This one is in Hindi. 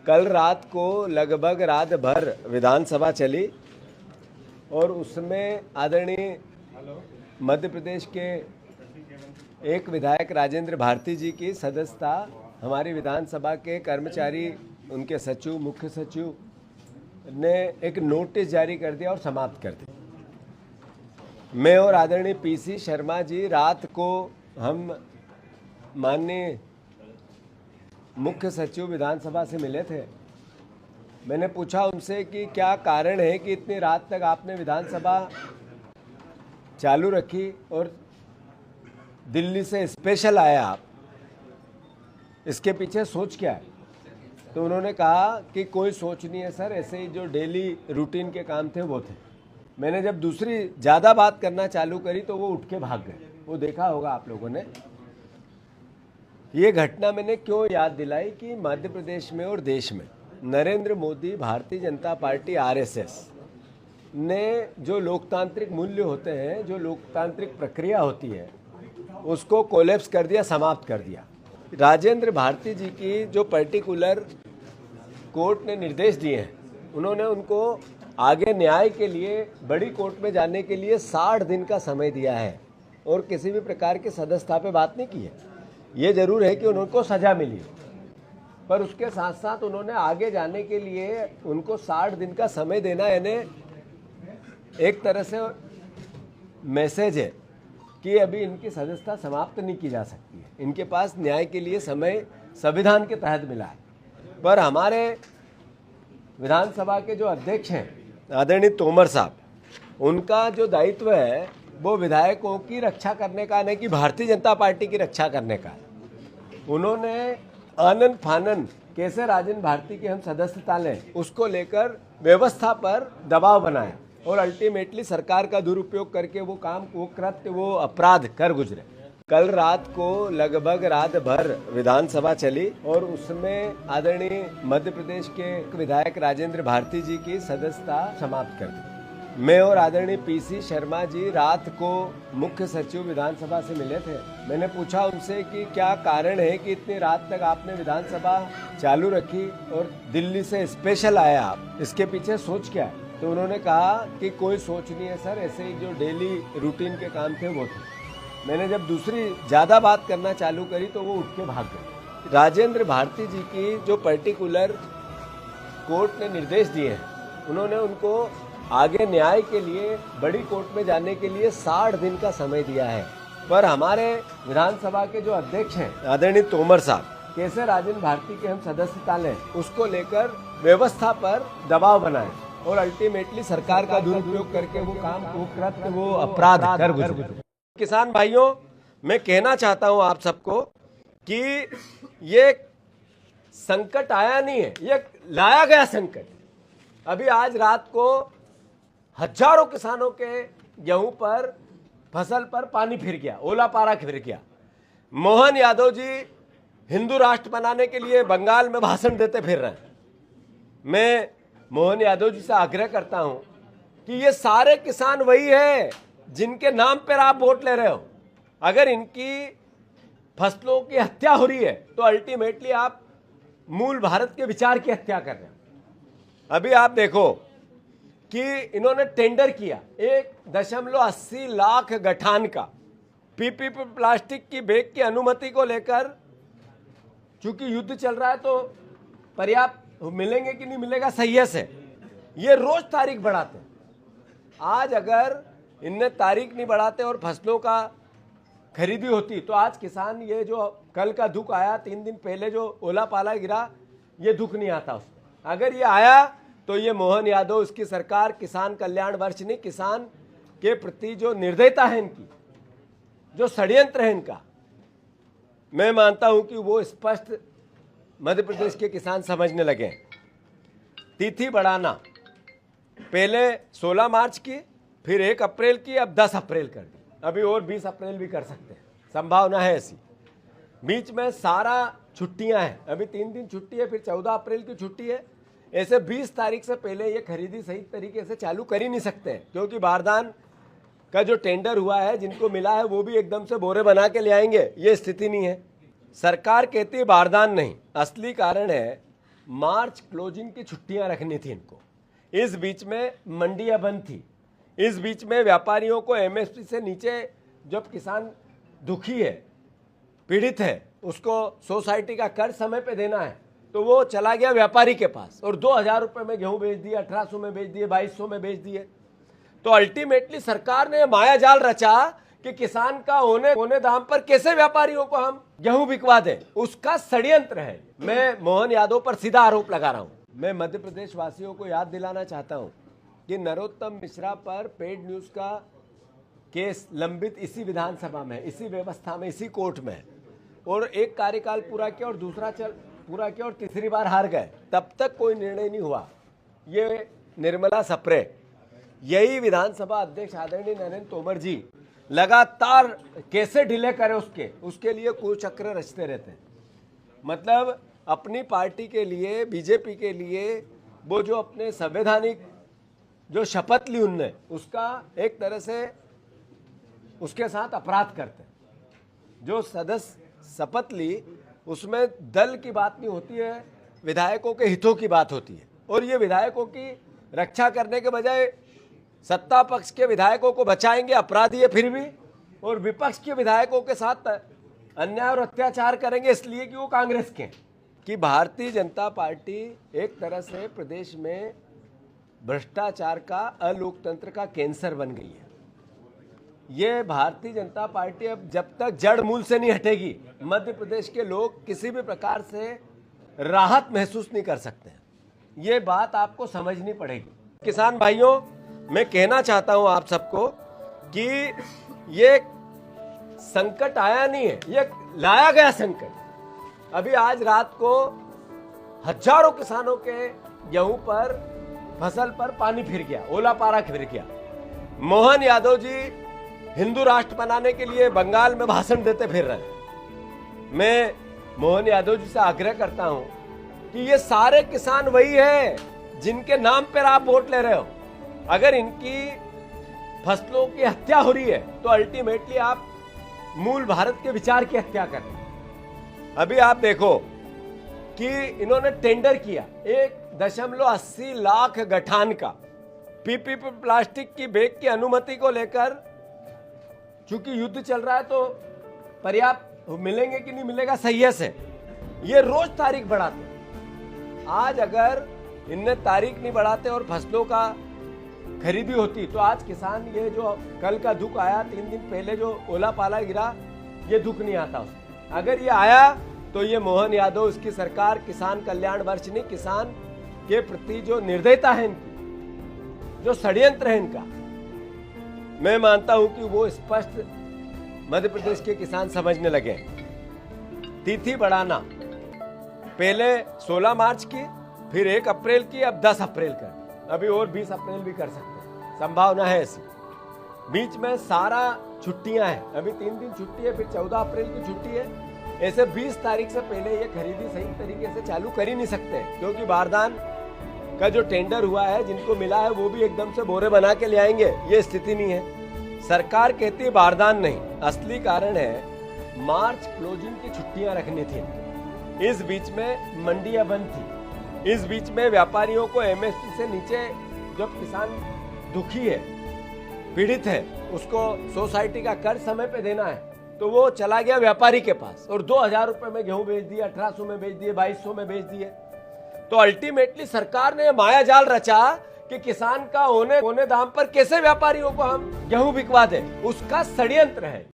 कल रात को लगभग रात भर विधानसभा चली और उसमें आदरणीय मध्य प्रदेश के एक विधायक राजेंद्र भारती जी की सदस्यता हमारी विधानसभा के कर्मचारी, उनके सचिव, मुख्य सचिव ने एक नोटिस जारी कर दिया और समाप्त कर दिया। मैं और आदरणीय पीसी शर्मा जी रात को हम माननीय मुख्य सचिव विधानसभा से मिले थे। मैंने पूछा उनसे कि क्या कारण है कि इतनी रात तक आपने विधानसभा चालू रखी और दिल्ली से स्पेशल आए आप, इसके पीछे सोच क्या है? तो उन्होंने कहा कि कोई सोच नहीं है सर, ऐसे ही जो डेली रूटीन के काम थे वो थे। मैंने जब दूसरी ज़्यादा बात करना चालू करी तो वो उठ के भाग गए। वो देखा होगा आप लोगों ने। ये घटना मैंने क्यों याद दिलाई कि मध्य प्रदेश में और देश में नरेंद्र मोदी, भारतीय जनता पार्टी, आरएसएस ने जो लोकतांत्रिक मूल्य होते हैं, जो लोकतांत्रिक प्रक्रिया होती है, उसको कोलैप्स कर दिया, समाप्त कर दिया। राजेंद्र भारती जी की जो पर्टिकुलर कोर्ट ने निर्देश दिए हैं, उन्होंने उनको आगे न्याय के लिए बड़ी कोर्ट में जाने के लिए 60 दिन का समय दिया है और किसी भी प्रकार की सदस्यता पे बात नहीं की है। ये जरूर है कि उनको सजा मिली, पर उसके साथ साथ उन्होंने आगे जाने के लिए उनको 60 दिन का समय देना, यानी एक तरह से मैसेज है कि अभी इनकी सदस्यता समाप्त नहीं की जा सकती है। इनके पास न्याय के लिए समय संविधान के तहत मिला है। पर हमारे विधानसभा के जो अध्यक्ष हैं आदरणीय तोमर साहब, उनका जो दायित्व है वो विधायकों की रक्षा करने का, नहीं कि भारतीय जनता पार्टी की रक्षा करने का। उन्होंने आनन फानन कैसे राजेंद्र भारती की हम सदस्यता लें, उसको लेकर व्यवस्था पर दबाव बनाया और अल्टीमेटली सरकार का दुरुपयोग करके वो काम, वो कृत्य, वो अपराध कर गुजरे। कल रात को लगभग रात भर विधानसभा चली और उसमें आदरणीय मध्य प्रदेश के विधायक राजेंद्र भारती जी की सदस्यता समाप्त कर दी। मैं और आदरणीय पीसी शर्मा जी रात को मुख्य सचिव विधानसभा से मिले थे। मैंने पूछा उनसे कि क्या कारण है कि इतनी रात तक आपने विधानसभा चालू रखी और दिल्ली से स्पेशल आए आप, इसके पीछे सोच क्या है? तो उन्होंने कहा कि कोई सोच नहीं है सर, ऐसे ही जो डेली रूटीन के काम थे वो थे। मैंने जब दूसरी ज़्यादा बात करना चालू करी तो वो उठ के भाग गए। राजेंद्र भारती जी की जो पर्टिकुलर कोर्ट ने निर्देश दिए हैं, उन्होंने उनको आगे न्याय के लिए बड़ी कोर्ट में जाने के लिए 60 दिन का समय दिया है। पर हमारे विधानसभा के जो अध्यक्ष हैं आदरणीय तोमर साहब, कैसे राजेंद्र भारती के हम सदस्यता लें, उसको लेकर व्यवस्था पर दबाव बनाए और अल्टीमेटली सरकार का दुरुपयोग करके वो काम, वो कृत्य, वो अपराध कर गुजरे। किसान भाइयों, मैं कहना चाहता हूं आप सबको कि ये संकट आया नहीं है, ये लाया गया संकट। अभी आज रात को हजारों किसानों के गेहूं पर, फसल पर पानी फिर गया, ओला पारा फिर गया। मोहन यादव जी हिंदू राष्ट्र बनाने के लिए बंगाल में भाषण देते फिर रहे हैं। मैं मोहन यादव जी से आग्रह करता हूं कि ये सारे किसान वही है जिनके नाम पर आप वोट ले रहे हो। अगर इनकी फसलों की हत्या हो रही है तो अल्टीमेटली आप मूल भारत के विचार की हत्या कर रहे हो। अभी आप देखो कि इन्होंने टेंडर किया 1.80 लाख गठान का पीपीपी प्लास्टिक की बैग की अनुमति को लेकर। चूंकि युद्ध चल रहा है तो पर्याप्त मिलेंगे कि नहीं मिलेगा सही से, ये रोज तारीख बढ़ाते हैं। आज अगर इनने तारीख नहीं बढ़ाते और फसलों का खरीदी होती तो आज किसान, ये जो कल का दुख आया 3 दिन पहले जो ओला पाला गिरा, ये दुख नहीं आता उसमें। अगर ये आया तो ये मोहन यादव, इसकी सरकार किसान कल्याण वर्ष नहीं, किसान के प्रति जो निर्दयता है इनकी, जो षड्यंत्र है इनका, मैं मानता हूं कि वो स्पष्ट मध्य प्रदेश के किसान समझने लगे। तिथि बढ़ाना, पहले 16 मार्च की, फिर 1 अप्रैल की, अब 10 अप्रैल कर दी। अभी और 20 अप्रैल भी कर सकते हैं, संभावना है ऐसी। बीच में सारा छुट्टियां हैं, अभी 3 दिन छुट्टी है, फिर 14 अप्रैल की छुट्टी है। ऐसे 20 तारीख से पहले ये खरीदी सही तरीके से चालू कर ही नहीं सकते, क्योंकि बारदान का जो टेंडर हुआ है, जिनको मिला है वो भी एकदम से बोरे बना के ले आएंगे, ये स्थिति नहीं है। सरकार कहती है बारदान नहीं, असली कारण है मार्च क्लोजिंग की छुट्टियां रखनी थी इनको। इस बीच में मंडियां बंद थी, इस बीच में व्यापारियों को एमएसपी से नीचे, जब किसान दुखी है, पीड़ित है, उसको सोसाइटी का कर्ज समय पे देना है, तो वो चला गया व्यापारी के पास और 2000 रुपये में गेहूं बेच दिए, 1800 में बेच दिए, 2200 में बेच दिए। तो अल्टीमेटली सरकार ने माया जाल रचा कि किसान का होने दाम पर कैसे व्यापारियों को हम गेहूं बिकवा दें, उसका षड्यंत्र है। मैं मोहन यादव पर सीधा आरोप लगा रहा हूं। मैं मध्य प्रदेश वासियों को याद दिलाना चाहता हूं कि नरोत्तम मिश्रा पर पेड न्यूज का केस लंबित इसी विधानसभा में, इसी व्यवस्था में, इसी कोर्ट में, और एक कार्यकाल पूरा किया और दूसरा पूरा किया और तीसरी बार हार गए, तब तक कोई निर्णय नहीं हुआ। ये निर्मला सप्रे, यही विधानसभा अध्यक्ष आदरणीय नरेंद्र तोमर जी लगातार कैसे डिले करे उसके लिए कुचक्र रचते रहते हैं। मतलब अपनी पार्टी के लिए, बीजेपी के लिए, वो जो अपने संवैधानिक जो शपथ ली उनने, उसका एक तरह से उसके साथ अपराध करते हैं। जो सदस्य शपथ ली उसमें दल की बात नहीं होती है, विधायकों के हितों की बात होती है, और ये विधायकों की रक्षा करने के बजाय सत्ता पक्ष के विधायकों को बचाएंगे, अपराधी है फिर भी, और विपक्ष के विधायकों के साथ अन्याय और अत्याचार करेंगे इसलिए कि वो कांग्रेस के। कि भारतीय जनता पार्टी एक तरह से प्रदेश में भ्रष्टाचार का, अलोकतंत्र का कैंसर बन गई है। ये भारतीय जनता पार्टी अब जब तक जड़ मूल से नहीं हटेगी, मध्य प्रदेश के लोग किसी भी प्रकार से राहत महसूस नहीं कर सकते हैं। ये बात आपको समझनी पड़ेगी। किसान भाइयों, मैं कहना चाहता हूं आप सबको कि ये संकट आया नहीं है, ये लाया गया संकट। अभी आज रात को हजारों किसानों के गेहूं पर, फसल पर पानी फिर गया, ओला पारा फिर गया। मोहन यादव जी हिंदू राष्ट्र बनाने के लिए बंगाल में भाषण देते फिर रहे हैं। मैं मोहन यादव जी से आग्रह करता हूं कि ये सारे किसान वही है जिनके नाम पर आप वोट ले रहे हो। अगर इनकी फसलों की हत्या हो रही है तो अल्टीमेटली आप मूल भारत के विचार की हत्या कर रहे हैं। अभी आप देखो कि इन्होंने टेंडर किया 1.80 लाख गठान का पीपीपी प्लास्टिक की बैग की अनुमति को लेकर। चूंकि युद्ध चल रहा है तो पर्याप्त मिलेंगे कि नहीं मिलेगा सही से, ये रोज तारीख बढ़ाते। आज अगर इनने तारीख नहीं बढ़ाते और फसलों का खरीदी होती तो आज किसान, ये जो कल का दुख आया, 3 दिन पहले जो ओला पाला गिरा, ये दुख नहीं आता उसमें। अगर ये आया तो ये मोहन यादव, इसकी सरकार किसान कल्याण वर्ष नहीं, किसान के प्रति जो निर्दयता है इनकी, जो षड्यंत्र है इनका, मैं मानता हूं कि वो स्पष्ट मध्य प्रदेश के किसान समझने लगे। तिथि बढ़ाना, पहले 16 मार्च की, फिर 1 अप्रैल की, अब 10 अप्रैल कर, अभी और 20 अप्रैल भी कर सकते हैं, संभावना है ऐसी। बीच में सारा छुट्टियां हैं, अभी 3 दिन छुट्टी है, फिर 14 अप्रैल की छुट्टी है। ऐसे 20 तारीख से पहले ये खरीदी सही तरीके से चालू कर ही नहीं सकते, क्योंकि बारदान का जो टेंडर हुआ है, जिनको मिला है वो भी एकदम से बोरे बना के ले आएंगे, ये स्थिति नहीं है। सरकार कहती है बारदान नहीं, असली कारण है मार्च क्लोजिंग की छुट्टियां रखनी थी। इस बीच में मंडियां बंद थी, इस बीच में व्यापारियों को एमएसपी से नीचे, जब किसान दुखी है, पीड़ित है, उसको सोसाइटी का कर्ज समय पे देना है, तो वो चला गया व्यापारी के पास और 2000 रुपये में गेहूं बेच दिए, 1800 में बेच दिए, 2200 में बेच दिए। तो अल्टीमेटली सरकार ने माया जाल रचा कि किसान का होने दाम पर कैसे व्यापारियों को हम गेहूं बिकवा दें, उसका षड्यंत्र है।